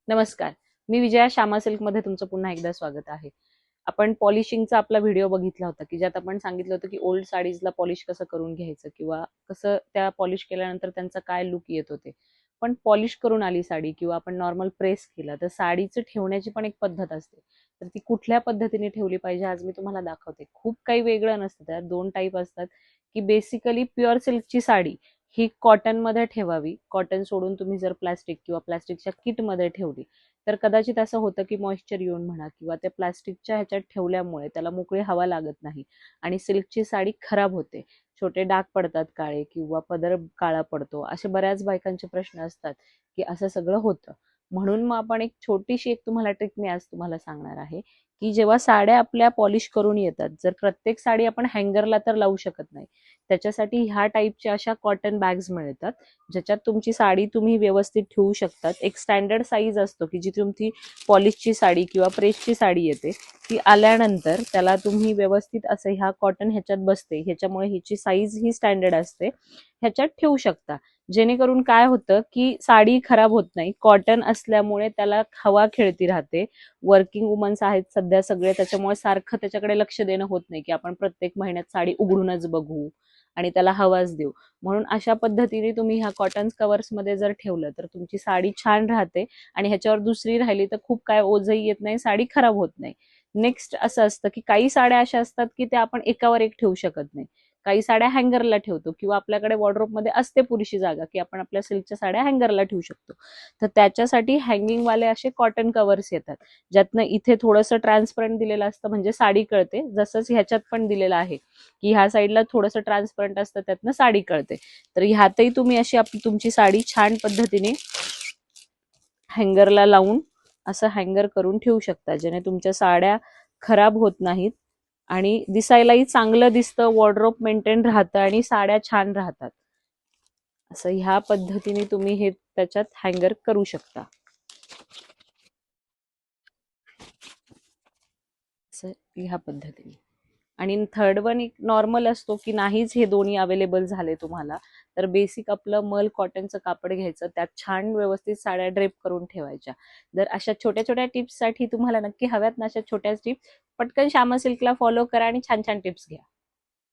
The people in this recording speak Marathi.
नमस्कार, मी विजया श्यामा सिल्कमध्ये तुमचं पुन्हा एकदा स्वागत आहे. आपण पॉलिशिंगचा आपला व्हिडिओ बघितला होता की ज्यात आपण सांगितलं होतं की ओल्ड साडीजला पॉलिश कसं करून घ्यायचं किंवा कसं त्या पॉलिश केल्यानंतर त्यांचा काय लुक येत होते. पण पॉलिश करून आली साडी किंवा आपण नॉर्मल प्रेस केला तर साडीचं ठेवण्याची पण एक पद्धत असते. तर ती कुठल्या पद्धतीने ठेवली पाहिजे आज मी तुम्हाला दाखवते. खूप काही वेगळं नसतं, त्यात दोन टाईप असतात की बेसिकली प्युअर सिल्कची साडी ही कॉटनमध्ये ठेवावी. कॉटन सोडून तुम्ही जर प्लास्टिक किंवा प्लास्टिकच्या किटमध्ये ठेवली तर कदाचित असं होतं की मॉइश्चर येऊन म्हणा किंवा त्या प्लास्टिकच्या ह्याच्यात ठेवल्यामुळे त्याला मोकळी हवा लागत नाही आणि सिल्कची साडी खराब होते. छोटे डाग पडतात काळे किंवा पदर काळा पडतो, असे बऱ्याच बायकांचे प्रश्न असतात की असं सगळं होतं. म्हणून मग आपण एक छोटीशी तुम्हाला ट्रिक मी आज तुम्हाला सांगणार आहे की जेव्हा साड्या आपल्या पॉलिश करून येतात, जर प्रत्येक साडी आपण हँगरला तर लावू शकत नाही, त्याच्यासाठी ह्या टाईपच्या अशा कॉटन बॅग्स मिळतात ज्याच्यात तुमची साडी तुम्ही व्यवस्थित ठेवू शकतात. एक स्टँडर्ड साईज असतो की जी तुमची पॉलिशची साडी किंवा प्रेसची साडी येते ती आल्यानंतर त्याला तुम्ही व्यवस्थित असं ह्या कॉटन ह्याच्यात बसते, ह्याच्यामुळे हिची साईज ही स्टँडर्ड असते, ह्याच्यात ठेवू शकता. जेणेकरून काय होतं की साडी खराब होत नाही. कॉटन असल्यामुळे त्याला हवा खेळती राहते. वर्किंग वुमन्स आहेत सध्या सगळे, त्याच्यामुळे सारखं त्याच्याकडे लक्ष देणं होत नाही की आपण प्रत्येक महिन्यात साडी उघडूनच बघू आणि त्याला हवाच देऊ. म्हणून अशा पद्धतीने तुम्ही ह्या कॉटन कव्हर्स मध्ये जर ठेवलं तर तुमची साडी छान राहते आणि ह्याच्यावर दुसरी राहिली तर खूप काय ओझही येत नाही, साडी खराब होत नाही. नेक्स्ट असं असतं की काही साड्या अशा असतात की त्या आपण एकावर एक ठेवू शकत नाही. काही साड्या हँगरला ठेवतो किंवा आपल्याकडे वॉर्डरोब मध्ये असते पुरेशी जागा की आपण आपल्या सिल्कच्या साड्या हँगरला ठेवू शकतो. तर त्याच्यासाठी हँगिंग वाले असे कॉटन कव्हर्स येतात ज्यातनं इथे थोडंसं ट्रान्सपरंट दिलेलं असतं म्हणजे साडी कळते, जसंच ह्याच्यात पण दिलेलं आहे की ह्या साईडला थोडंसं ट्रान्सपरंट असतं त्यातनं साडी कळते. तर ह्यातही तुम्ही अशी आपली तुमची साडी छान पद्धतीने हँगरला लावून असं हँगर करून ठेवू शकता, ज्याने तुमच्या साड्या खराब होत नाहीत आणि दिसायलाही चांगलं दिसतं, वॉर्डरोब मेंटेन राहतं आणि साड्या छान राहतात. असं ह्या पद्धतीने तुम्ही हे त्याच्यात हँगर करू शकता. असं ह्या पद्धतीने. आणि थर्ड वन एक नॉर्मल असतो की नाहीच हे दोन्ही अवेलेबल झाले तुम्हाला, तर बेसिक आपलं मल कॉटनचं कापड घ्यायचं, त्यात छान व्यवस्थित साड्या ड्रेप करून ठेवायच्या. जर अशा छोट्या छोट्या टिप्ससाठी तुम्हाला नक्की हव्यात ना अशा छोट्या टिप्स, पटकन श्यामा सिल्कला फॉलो करा आणि छान छान टिप्स घ्या.